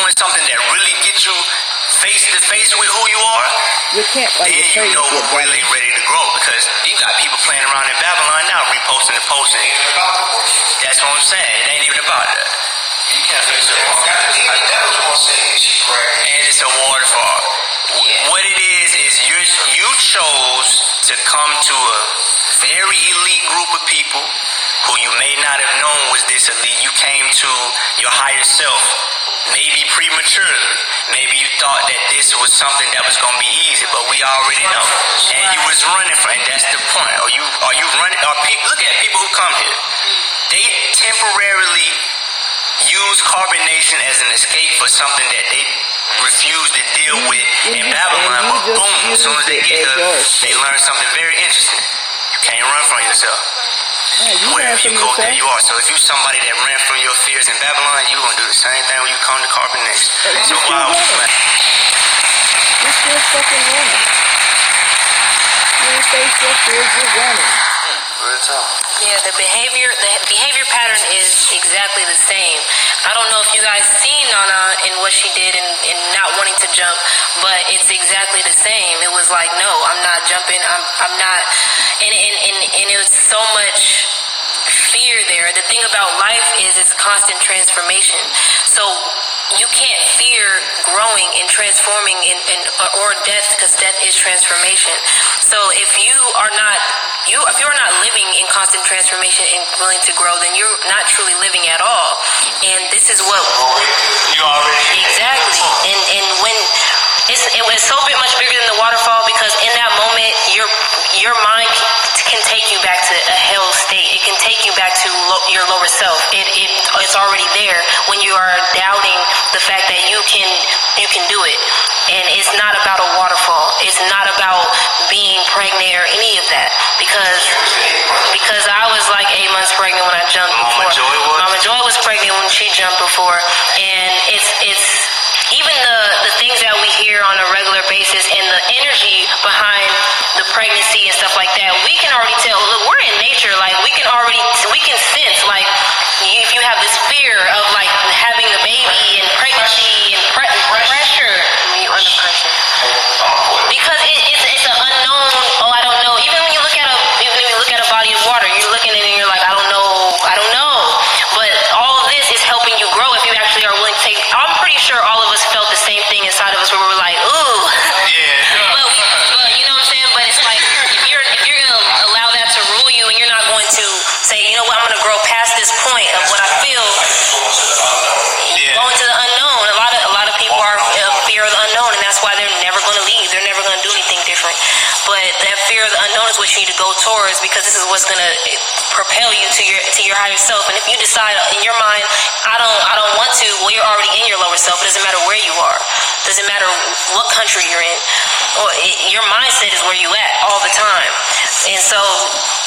doing something that really gets you face to face with who you are, then you know we're really ready to grow, because you got people playing around in Babylon now, reposting and posting. That's what I'm saying. It ain't even about that. You can't fix it. And it's a waterfall. What it is you chose to come to a very elite group of people who you may not have known was this elite. You came to your higher self, maybe prematurely. Maybe you thought that this was something that was going to be easy, but we already know. And you was running from it. And that's the point. Are you running? Look at people who come here. They temporarily use carbonation as an escape for something that they refuse to deal with in Babylon. But boom, as soon as they get here, they learn something very interesting. You can't run from yourself. Wherever you go, there you are. So if you're somebody that ran from your fears in Babylon, you're going to do the same thing when you come to carbonation. So wow. You're still fucking running. You ain't faced your fears, you're running. Yeah, the behavior pattern is exactly the same. I don't know if you guys seen Nana and what she did in not wanting to jump, but it's exactly the same. It was like, no, I'm not jumping. I'm not, and it was so much fear there. The thing about life is it's constant transformation. So you can't fear growing and transforming or death, because death is transformation. So if you're not living in constant transformation and willing to grow, then you're not truly living at all. And this is what you already exactly. And when it was so much bigger than the waterfall, because in that moment your mind can take you back to a hell state. It can take you back to your lower self. It's already there when you are doubting the fact that you can do it. And it's not about a waterfall. It's not about being pregnant or any of that. Because I was like 8 months pregnant when I jumped before. Mama Joy was pregnant when she jumped before. And it's even the things that we hear on a regular basis and the energy behind the pregnancy and stuff like that, we can already tell. Look, we're in nature. Like we can sense, like, if you have this fear of like having a baby and pregnancy and pressure. Under pressure. Because it's an unknown. Oh, I don't know. Even when you look at a body of water, you're looking at it and you're like, I don't know. But all of this is helping you grow if you actually are willing to take. I'm pretty sure all of us felt the same thing inside of us, where we were like, ooh. Yeah. But you know what I'm saying? But it's like if you're gonna allow that to rule you, and you're not going to say, you know what, I'm gonna grow past this point of what I feel. Going to the unknown. A lot of people are fear of the unknown, and that's why they're never going to leave. They're never going to do anything different. But that fear of the unknown is what you need to go towards, because this is what's going to propel you to your higher self. And if you decide in your mind, I don't want to, well, you're already in your lower self. It doesn't matter where you are. It doesn't matter what country you're in. Your mindset is where you at all the time. And so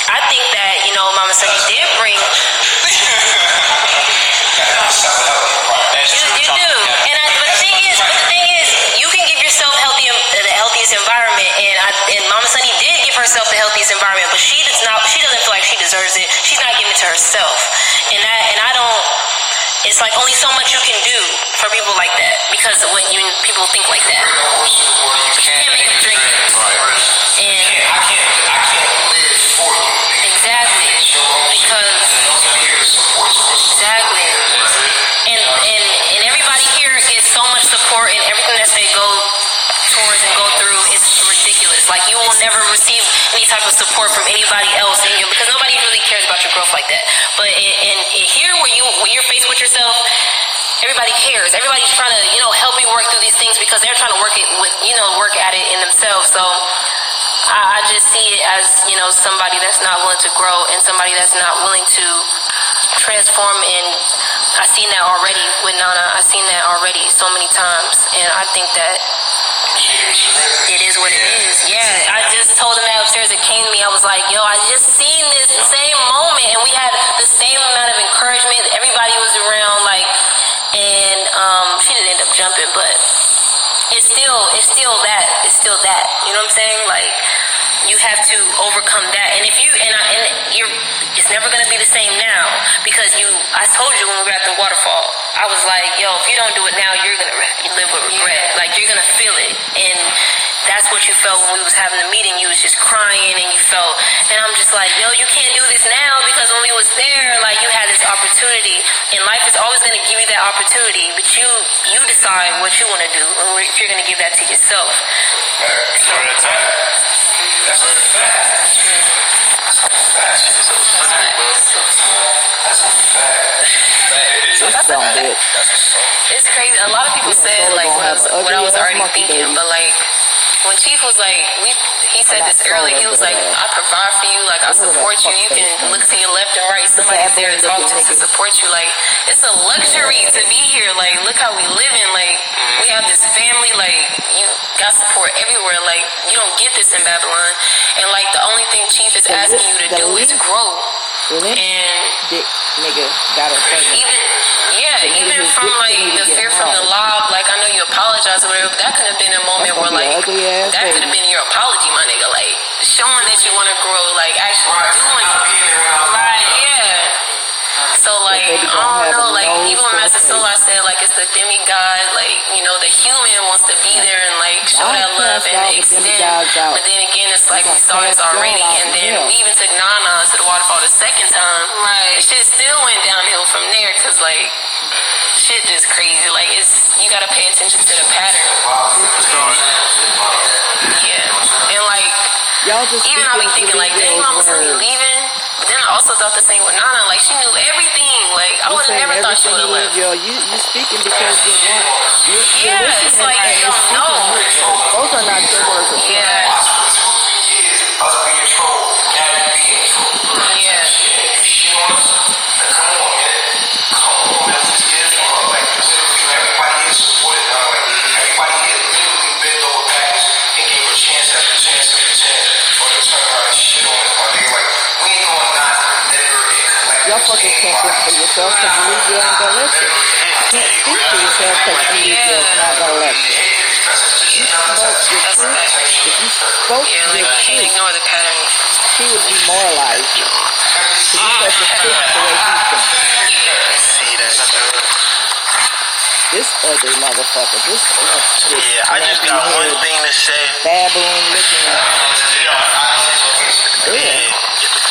I think that, Mama Sunny did bring. You do. But the thing is, you can give yourself the healthiest environment, and Mama Sunny did give herself the healthiest environment, but she doesn't feel like she deserves it. She's not giving it to herself. And I don't. It's like only so much you can do for people like that, because when people think like that, you can't make them drink it. And I can't live for you. Exactly. Because exactly. And everybody here gets so much support, and everything that they go towards and go through is ridiculous. Like, you will never receive any type of support from anybody else in you, because nobody really cares about your growth like that. But here, when you're faced with yourself, everybody cares. Everybody's trying to, help you work through these things, because they're trying to work at it in themselves. So I just see it as, somebody that's not willing to grow, and somebody that's not willing to transform. And I've seen that already with Nana. I've seen that already so many times, and I think that it is what it is. Yeah, I just told him that upstairs. It came to me. I was like, yo, I just seen this same moment, and we had the same amount of encouragement. Everybody was around, and she didn't end up jumping, but it's still that. You know what I'm saying? Like, you have to overcome that. And if you it's it's never gonna be the same now because I told you when we were at the waterfall, I was like, yo, if you don't do it now, you're gonna live with regret. Like, you're gonna feel it. And that's what you felt when we was having the meeting. You was just crying and you felt, and I'm just like, yo, you can't do this now because when we was there, like, you had this opportunity. And life is always gonna give you that opportunity, but you decide what you wanna do, or if you're gonna give that to yourself. It's crazy. A lot of people said like what I was already thinking, but like when Chief was like, he said this earlier. He was like, I provide for you, like I support you. You can look to your left and right. Somebody's there to talk to support you. Like, it's a luxury to be here. Like, look how we living. Like, we have this family. Like, you got support everywhere. Like, you don't get this in Babylon. And like, the only thing Chief is asking you to do is grow. And nigga got her pregnant. Even from like the fear from the lob, like I know you apologize or whatever, but that could have been a moment where like that could have been your apology, my nigga. Like showing that you want to grow, like actually doing it. Right, yeah. So like I don't know, like even when Master Solar said like it's the demigod, like you know the human wants to be there and like show that love and extend, but then again it's like we saw this already, and then we even took Nana to the waterfall the second time. Right, shit still went downhill from there because like shit just crazy. Like you gotta pay attention to the pattern. Yeah, and like even I be thinking like, dang, mama still be leaving. Then I also thought the same with Nana. Like, she knew everything. Like, I would have never thought she would have left. Yo, you speaking because you want. Yeah, it's like you don't know. Those are not your words. Yeah. Y'all fucking can't think for yourself because you ain't gonna listen. You can't speak for yourself because you're not gonna listen. If you spoke your can't ignore the pattern. She would demoralize you. So you have to think the way you think. See, that's true. This ugly motherfucker. Yeah, I just got one thing to say. Babbling, looking. Yeah.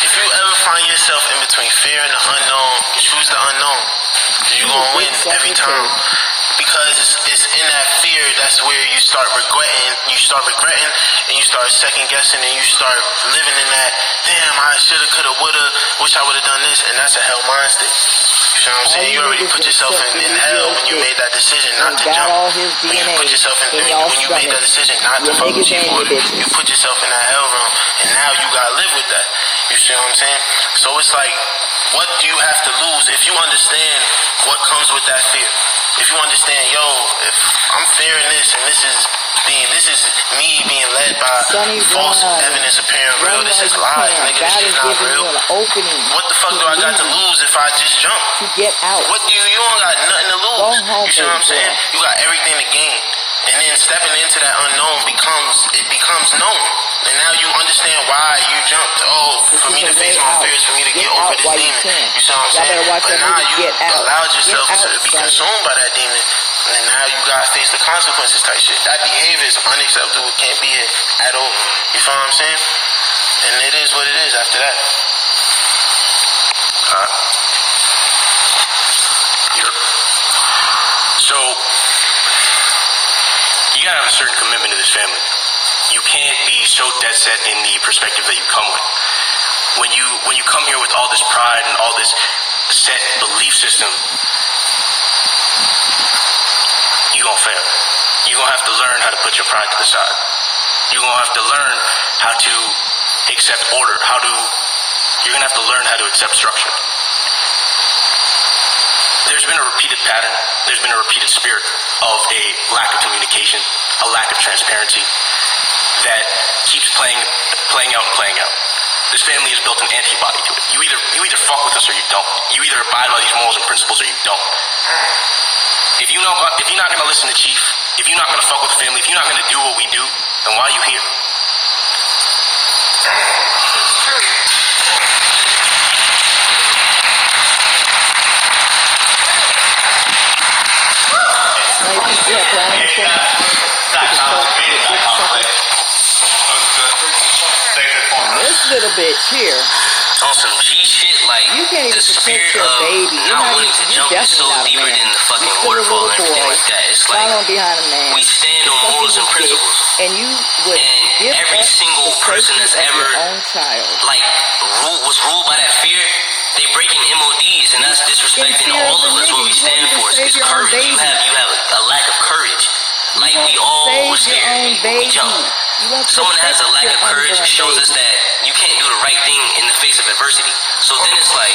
If you ever find yourself in between fear and the unknown, choose the unknown. You're gonna win every time. Because it's in that fear that's where you start regretting, and you start second guessing, and you start living in that, damn, I shoulda, coulda, woulda, wish I would've done this, and that's a hell mind state. You know what I'm saying? You already put yourself in hell when you made that decision not to jump. When you put yourself in, when you made that decision not to fuck with G40, you put yourself in that hell realm, and now you gotta live with that. You see what I'm saying? So it's like, what do you have to lose if you understand what comes with that fear? If you understand, yo, if I'm fearing this and this is me being led by false evidence appearing real, this is lies, nigga, this is not real. What the fuck do I got to lose if I just jump? To get out. What you don't got nothing to lose. You see what I'm saying? You got everything to gain. And then stepping into that unknown becomes known. And now you understand why you jumped. Oh, for me to face my fears, for me to get over this demon. You see what I'm saying? But now you allowed yourself to be consumed by that demon. And now you gotta face the consequences type shit. That behavior is unacceptable. Can't be it at all. You feel what I'm saying? And it is what it is after that. Yep. So, you gotta have a certain commitment to this family. You can't be so dead set in the perspective that you come with. When you come here with all this pride and all this set belief system, you're gonna fail. You're gonna have to learn how to put your pride to the side. You're gonna have to learn how to accept order. You're gonna have to learn how to accept structure. There's been a repeated pattern. There's been a repeated spirit of a lack of communication, a lack of transparency that keeps playing out. This family has built an antibody to it. You either fuck with us or you don't. You either abide by these morals and principles or you don't. If you're not gonna listen to Chief, if you're not gonna fuck with the family, if you're not gonna do what we do, then why are you here? Yeah, brown and corn. This little bitch here. On some G shit, like You can't even the spirit protect your of baby. You're not not wanting even, to you jump is so definitely not a deeper man. than the fucking You're still a waterfall little and everything boy like that. It's like following behind a man. we stand on Sucking morals and his dick, principles. and you would And give every up single the person safety that's of ever your own child. like was ruled by that fear, they breaking MODs, and that's disrespecting fear all of of the us. What nigga. we You stand won't for even is save your own courage. You baby. have a lack of courage. Like we all were Save your scared. own We baby. jump. You won't Someone has a protect lack your of courage unborn shows us baby. that you can't do the right thing in the face of adversity. So then it's like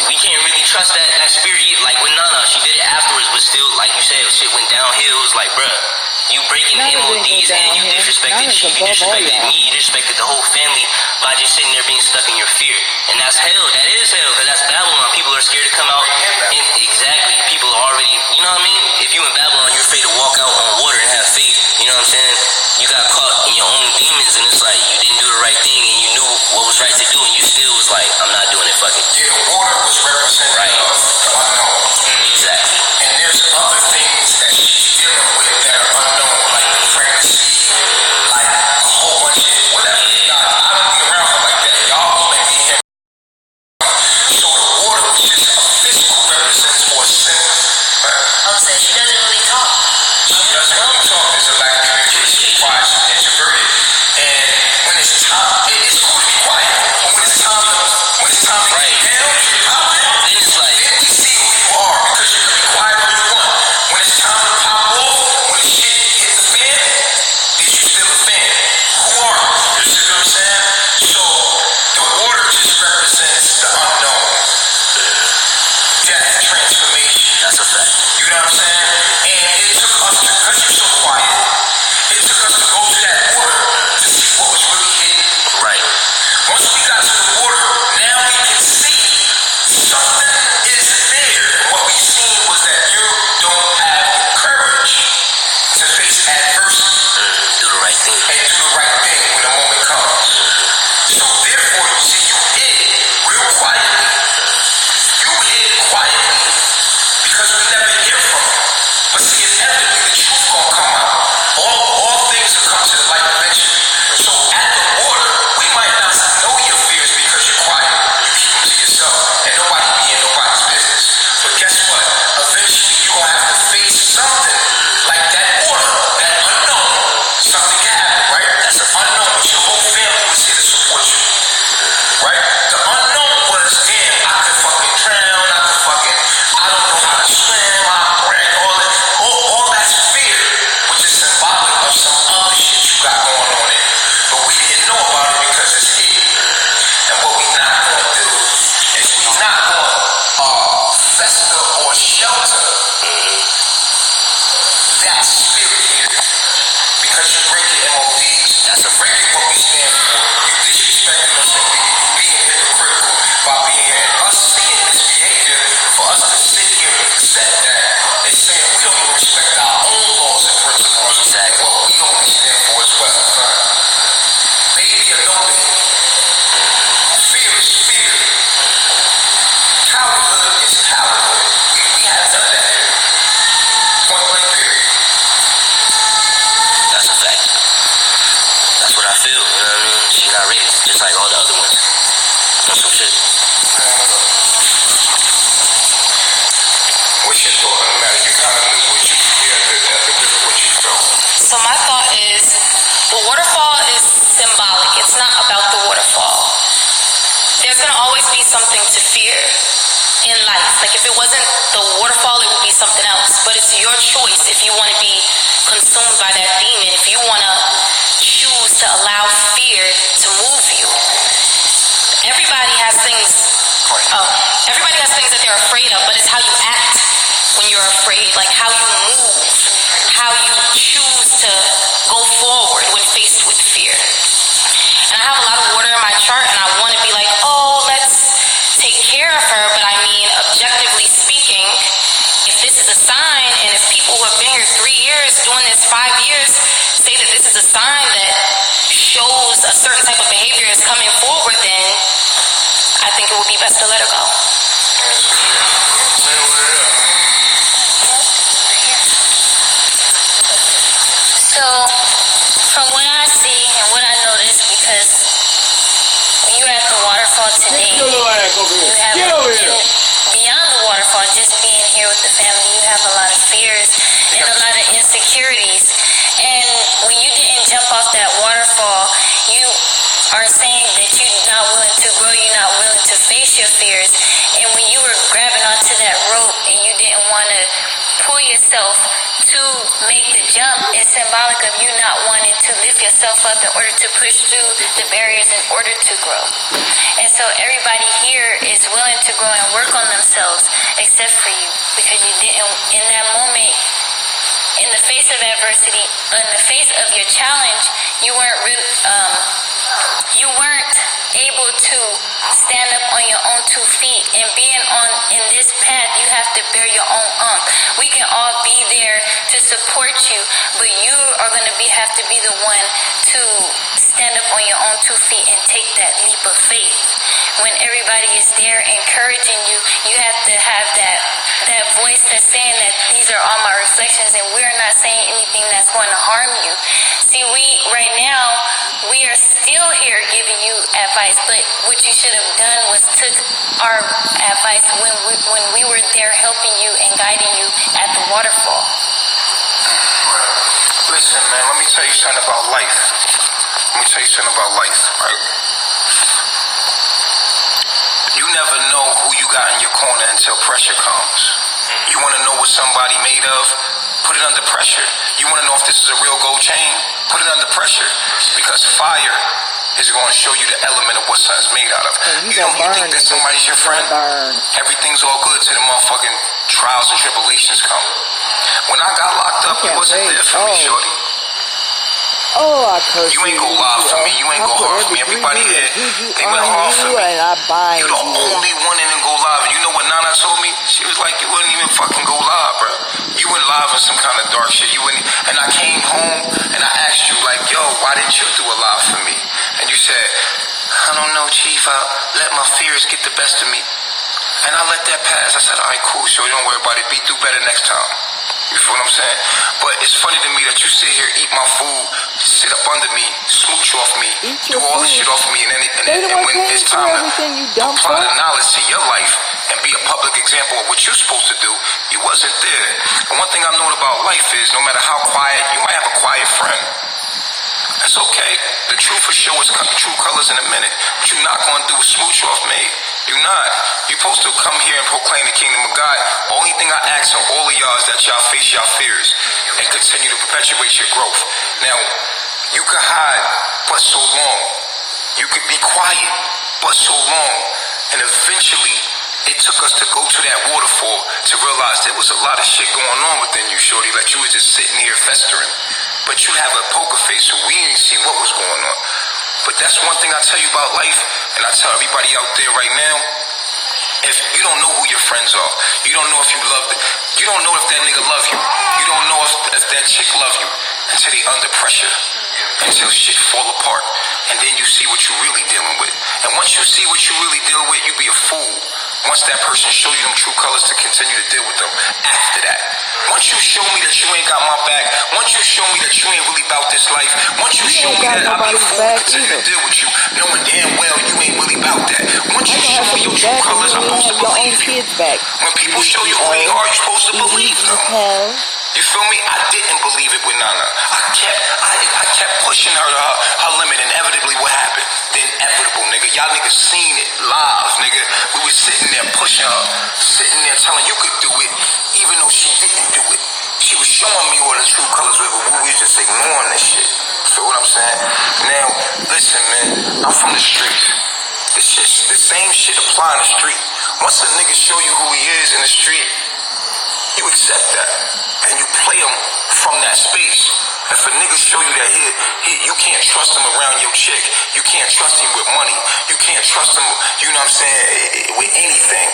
we can't really trust that spirit. Like with Nana, she did it afterwards, but still, like you said, shit went downhill. It was like, bruh, you breaking Nana didn't go MODs and you downhill. disrespected Nana's she, you above all disrespected y'all. me, you disrespected the whole family by just sitting there being stuck in your fear. And that's hell. That is hell, because that's Babylon. People are scared to come out. And exactly, people are already, you know what I mean? If you in Babylon, you're afraid to walk out on water and have faith. You know what I'm saying? You got caught in your own demons, and it's like you didn't do the right thing, and you knew what was right to do, and you still was like, I'm not doing it. Fuck it. Yeah, water was representative Right. of the unknown. Exactly. And there's other things that she's dealing with that are unknown, like the pregnancy, like a whole bunch of whatever. I don't be around her like that. Y'all will make me hear. So the water was just a physical represents for a symbol. I'm saying she doesn't really talk. She doesn't really talk. There's a lack of communication. She's quiet. She's introverted. And when it's time, it's cool to be quiet. But when it's time to Right. get down, Then it's like, then we see who you are, because you can be quiet all you want. When it's time to pop off, when the shit hits the fan, is you still a fan? Who are you? You see what I'm saying? So the water just represents the unknown. Death, transformation. that's a fact. You know what I'm saying? And it took us, because you're so quiet, it took us to go to that water to see what was really hidden. Right. Once we got to the water, now we can see something is there. What we seen was that you don't have the courage to face adversity Do the right thing. and do the right thing when the moment comes. So therefore, you see, you hid real quietly. You hid quietly because we never hear from you. But see, inevitably, the truth gonna come out. All things will come to the light eventually. So at the water, we might not know your fears because you're quiet. You keep them to yourself, and nobody be in nobody's business. But guess what? Eventually, you're gonna have to face something like that water, that unknown. Something can happen, right? That's an unknown, but your whole family was here to support you. Right? The unknown was, damn, I could fucking drown, I don't know how to swim, all that's fear, which is symbolic of some other shit you got going on in. But we didn't know about it because it's hidden. And what we not gonna do is we not gonna fester or shelter that spirit here. Because you're breaking MODs, that's a breaking what we stand for. You disrespecting us and being hypocritical by being here. And us seeing this behavior, for us to sit here and accept that, is saying we don't even respect our own laws and principles. Exactly. What we don't stand for as well. Baby or no baby. Fear is fear. Cowardhood is cowardhood. We have done that here. Point blank period. That's a fact. That's what I feel. You know what I mean? She's not ready, just like all the other ones. That's some shit. What's your thought on that? You kind of knew what you hear at the river, what you felt. So my thought is, the waterfall is symbolic. It's not about the waterfall. There's going to always be something to fear in life. Like if it wasn't the waterfall, it would be something else. But it's your choice if you want to be consumed by that demon, if you want to choose to allow fear to move you. Everybody has things that they're afraid of, but it's how you act when you're afraid, like how you move, how you choose to go forward when faced with fear. And I have a lot of water in my chart, and I want to be like, oh, let's take care of her, but I mean, objectively speaking, if this is a sign, and if people who have been here 3 years, doing this 5 years, say that this is a sign that shows a certain type of behavior is coming forward, then I think it would be best to let her go. face your fears. And when you were grabbing onto that rope and you didn't want to pull yourself to make the jump, it's symbolic of you not wanting to lift yourself up in order to push through the barriers in order to grow. And so everybody here is willing to grow and work on themselves except for you, because you didn't, in that moment, in the face of adversity, in the face of your challenge, you weren't able to stand up on your own 2 feet. And being in this path, you have to bear your own We can all be there to support you, but you are going to have to be the one to stand up on your own 2 feet and take that leap of faith. When everybody is there encouraging you, you have to have that voice that's saying that these are all my reflections and we're not saying anything that's going to harm you. See, right now, we are still here giving you advice, but what you should have done was took our advice when we were there helping you and guiding you at the waterfall. Listen, man, let me tell you something about life. Right? You never know who you got in your corner until pressure comes. You want to know what somebody made of? Put it under pressure. You want to know if this is a real gold chain? Put it under pressure. Because fire is going to show you the element of what something's made out of. You think that somebody's your friend? Everything's all good till the motherfucking trials and tribulations come. When I got locked up, you wasn't there for me, shorty. Oh, I curse you. You ain't go lie for me. You ain't go hard for me. Everybody here, they went hard for me. You the only one that didn't go live. And you know what Nana told me? She was like, you wouldn't even fucking go live, bro. You went live in some kind of dark shit. You wouldn't. And I came home and I asked you, like, yo, why didn't you do a live for me? And you said, I don't know, Chief. I let my fears get the best of me. And I let that pass. I said, all right, cool. So don't worry about it. Do better next time. You feel what I'm saying? But it's funny to me that you sit here, eat my food, sit up under me, smooch off me, do all this shit off me, and when it's time to apply the knowledge to your life and be a public example of what you're supposed to do, you wasn't there. And one thing I know about life is, no matter how quiet, you might have a quiet friend. That's okay. The truth will show its true colors in a minute. What you're not going to do is smooch off me. You're not. You're supposed to come here and proclaim the kingdom of God. Only thing I ask of all of y'all is that y'all face y'all fears and continue to perpetuate your growth. Now, you can hide but so long. You could be quiet but so long. And eventually, it took us to go to that waterfall to realize there was a lot of shit going on within you, shorty, like you were just sitting here festering. But you have a poker face, so we didn't see what was going on. But that's one thing I tell you about life, and I tell everybody out there right now, if you don't know who your friends are, you don't know if you love them, you don't know if that nigga love you, you don't know if that chick love you until they under pressure, until shit fall apart, and then you see what you really dealing with. And once you see what you really deal with, you be a fool. Once that person show you them true colors to continue to deal with them after that. Once you show me that you ain't got my back, once you show me that you ain't really about this life, once you show me that I'll be a fool to continue to deal with you, knowing damn well you ain't really about that. Once you show me your true colors, I'm supposed to believe you. When people show you who they are, you're supposed to believe them. You feel me? I didn't believe it with Nana. I kept pushing her to her limit. Inevitably, what happened? The inevitable, nigga. Y'all niggas seen it live, nigga. We was sitting there pushing her, sitting there telling you could do it, even though she didn't do it. She was showing me what the true colors were, but we was just ignoring this shit. Feel what I'm saying? Now, listen, man. I'm from the streets. The same shit apply in the street. Once a nigga show you who he is in the street, you accept that. And you play him from that space. If a nigga show you that you can't trust him around your chick, you can't trust him with money, you can't trust him, you know what I'm saying, with anything.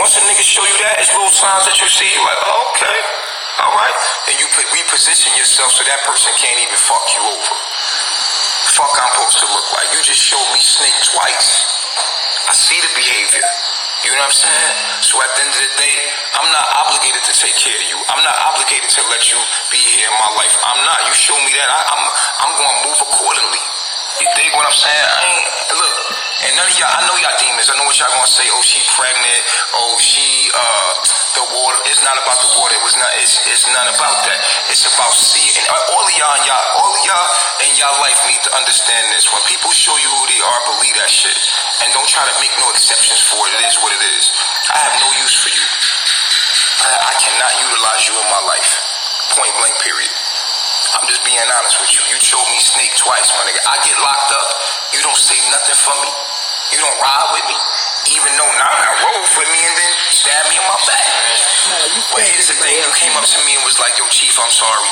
Once a nigga show you that, it's little signs that you see, you're like, oh, okay, all right. And you reposition yourself so that person can't even fuck you over. Fuck I'm supposed to look like. You just showed me snake twice. I see the behavior. You know what I'm saying? So at the end of the day, I'm not obligated to take care of you. I'm not obligated to let you be here in my life. I'm not. You show me that, I'm going to move accordingly. You dig what I'm saying? Look, And none of y'all, I know y'all demons. I know what y'all gonna say. Oh, she pregnant. Oh, she, the water. It's not about the water. It's none about that. It's about seeing. All of y'all in y'all life need to understand this. When people show you who they are, believe that shit. And don't try to make no exceptions for it. It is what it is. I have no use for you. I cannot utilize you in my life. Point blank, period. I'm just being honest with you. You showed me snake twice, my nigga. I get locked up. You don't say nothing for me. You don't ride with me. Even though Nana rode with me and then stabbed me in my back. But here's the thing. You came up to me and was like, yo, Chief, I'm sorry.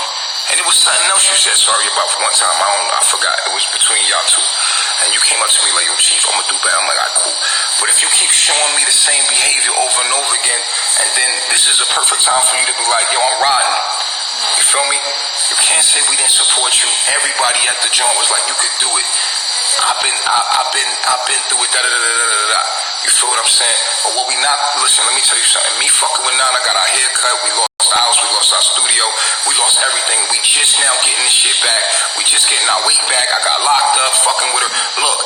And it was something else you said sorry about for one time. I forgot. It was between y'all two. And you came up to me like, yo, Chief, I'm gonna do better. I'm like, all right, cool. But if you keep showing me the same behavior over and over again, and then this is a perfect time for you to be like, yo, I'm riding. You feel me? You can't say we didn't support you. Everybody at the joint was like, you could do it. I've been through it. You feel what I'm saying? But what we not, listen, let me tell you something. Me fucking with Nana got our hair cut. We lost the house. We lost our studio. We lost everything. We just now getting this shit back. We just getting our weight back. I got locked up fucking with her. Look,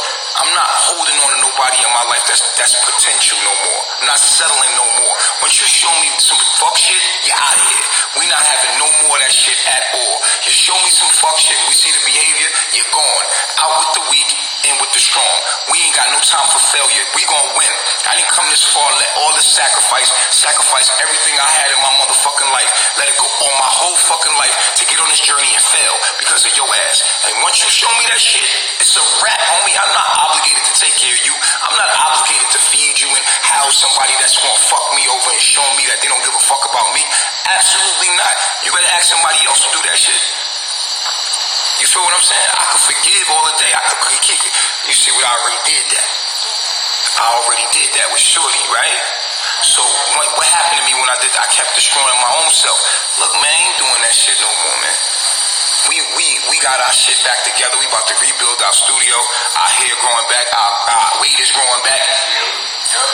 I'm not holding on to nobody in my life that's potential no more. I'm not settling no more. Once you show me some fuck shit, you're out of here. We not having no more of that shit at all. You show me some fuck shit, we see the behavior, you're gone. Out with the weak, in with the strong. We ain't got no time for failure. We gonna win. I didn't come this far, let all this sacrifice everything I had in my motherfucking life, let it go all my whole fucking life to get on this journey and fail because of your ass. And once you show me that shit, it's a wrap, homie. I'm not obligated to take care of you. I'm not obligated to feed you and house somebody that's gonna fuck me over and show me that they don't give a fuck about me. Absolutely not. You better ask somebody else to do that shit. You feel what I'm saying? I could forgive all the day. I could keep it. You see what I already did that. I already did that with Shorty, right? So what happened to me when I did that? I kept destroying my own self. Look, man, I ain't doing that shit no more, man. We got our shit back together. We about to rebuild our studio. Our hair growing back. Our weight is growing back.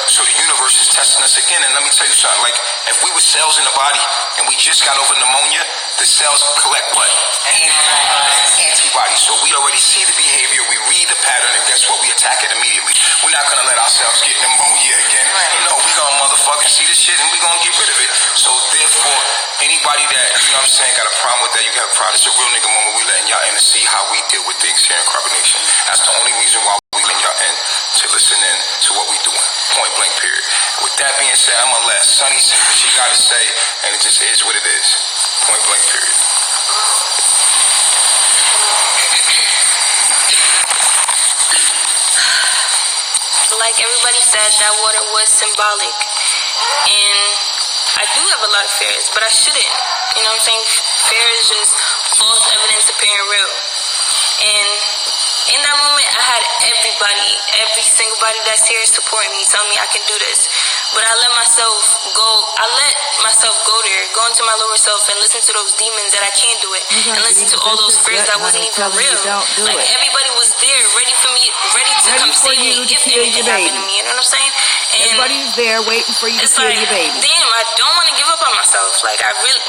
So the universe is testing us again. And let me tell you something. Like, if we were cells in the body and we just got over pneumonia, the cells collect what? Antibodies. So we already see the behavior. We read the pattern. And guess what? We attack it immediately. We're not going to let ourselves get pneumonia again. No, we're going to motherfucking see this shit and we're going to get rid of it. So therefore, anybody that, you know what I'm saying, got a problem with that, you got a problem. It's a real nigga moment. We letting y'all in to see how we deal with things here in Carbonation. That's the only reason why we letting y'all in to listen in to what we doing. Point blank, period. With that being said, I'm gonna let Sunny say what she gotta say, and it just is what it is. Point blank, period. Like everybody said, that water was symbolic. And I do have a lot of fears, but I shouldn't. You know what I'm saying? Fear is just false evidence appearing real. And in that moment, I had every single body that's here supporting me, telling me I can do this. But I let myself go there, go into my lower self and listen to those demons that I can't do it. And listen to all those fears that wasn't even real. Like everybody was there, ready to come save me if anything happened to me. You know what I'm saying? And everybody's there waiting for you to kill your baby. Damn, I don't want to give up on myself. Like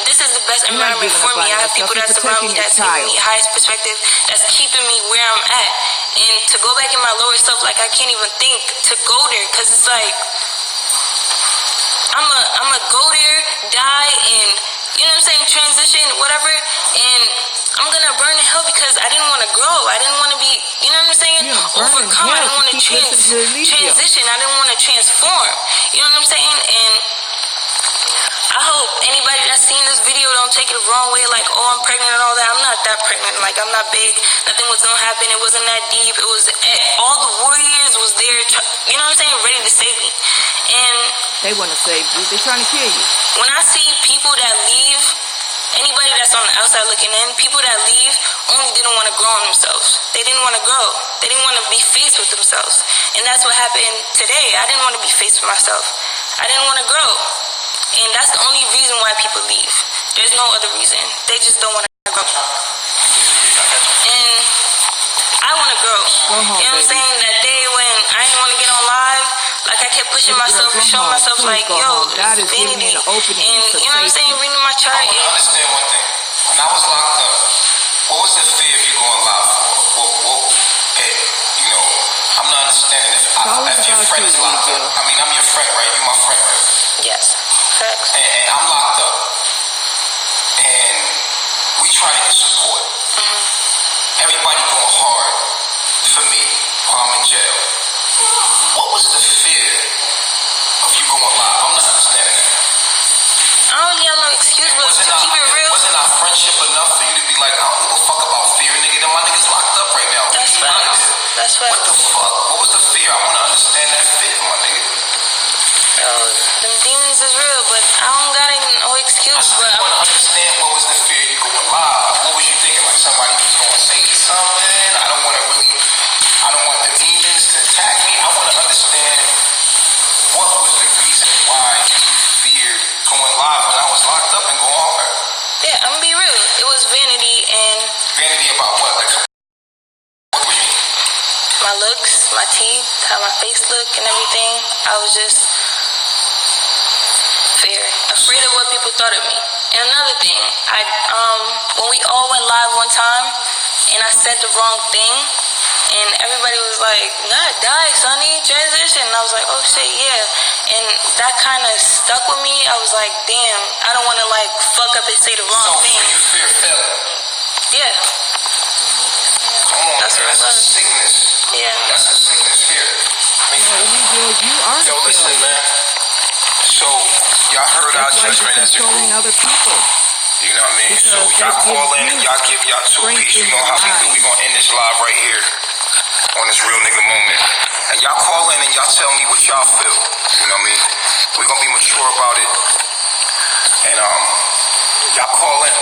this is the best environment for me. I have people that surround me, that's giving me highest perspective, that's keeping me where I'm at. And to go back in my lower self, like I can't even think to go there, because it's like I'm a go there, die, and you know what I'm saying, transition, whatever, and I'm gonna burn in hell because I didn't want to grow. I didn't want to be, you know what I'm saying, overcome. I didn't want to transition. I didn't want to transform. You know what I'm saying? And I hope anybody that's seen this video don't take it the wrong way, like, oh, I'm pregnant and all that. I'm not that pregnant. Like, I'm not big. Nothing was gonna happen. It wasn't that deep. It was all the warriors was there, you know what I'm saying, ready to save me. And they want to save you. They're trying to kill you. When I see people that leave, anybody that's on the outside looking in, people that leave only didn't want to grow on themselves. They didn't want to grow. They didn't want to be faced with themselves. And that's what happened today. I didn't want to be faced with myself. I didn't want to grow. And that's the only reason why people leave. There's no other reason. They just don't want to grow. And I want to grow. You know what I'm saying? That day when I didn't want to get on live, like I kept pushing myself and showing myself like, yo, it's vanity. And you know what I'm saying? Reading my chart. I understand one thing. When I was locked up, what was the fear of you going live for? You know, I'm not understanding it. always if your about friend you, is locked Ezekiel. up, I mean, I'm your friend, right? You're my friend, right? Yes. Facts. And I'm locked up. And we try to get support. Everybody going hard for me while I'm in jail. What was the fear of you going live? I'm not understanding that. I don't really have no excuse, but to keep it real. Wasn't our friendship enough for you to be like, I don't give a fuck about fear, nigga? Them my niggas locked up right now. That's You facts. out there. That's What facts. the fuck? What was the fear? I want to understand that fear, my nigga. Them demons is real, but I don't got no excuse. I But want to understand what was the fear you going live. What was you thinking? Like somebody was going to say something? I don't want the demons to attack me. I want to understand what was the reason why you feared going live when I was locked up and going hard. yeah, I'm gonna be real. It was vanity and Vanity about what? Like, what do you mean? my looks, my teeth, how my face look and everything. I was just afraid of what people thought of me. And another thing, when we all went live one time and I said the wrong thing and everybody was like, "Not die, Sonny, transition." And I was like, "Oh shit, yeah." And that kind of stuck with me. I was like, damn, I don't want to like fuck up and say the wrong So thing. you fear failure. Yeah. Come on, That's man. what it That's a was. sickness. Yeah. That's a sickness fear. Ezekiel, you are Yo, listen, man. So, y'all heard our That's why judgment you're as a controlling group. other people. You know what I mean? So, Because y'all that call gives in and you y'all give y'all two strength piece. You in know your how we do. lives. We gonna end this live right here on this real nigga moment. And y'all call in and y'all tell me what y'all feel. You know what I mean? We gonna be mature about it. And y'all call in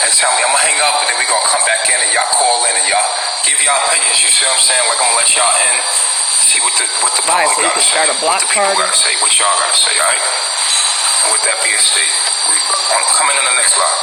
and tell me. I'm gonna hang up and then we gonna come back in and y'all call in and y'all give y'all opinions. You see what I'm saying? Like I'm gonna let y'all in, see what the Right, public so you gotta can say, start a block what the people party. gotta say, what y'all gotta say. All right. And with that being stated, we coming in the next live.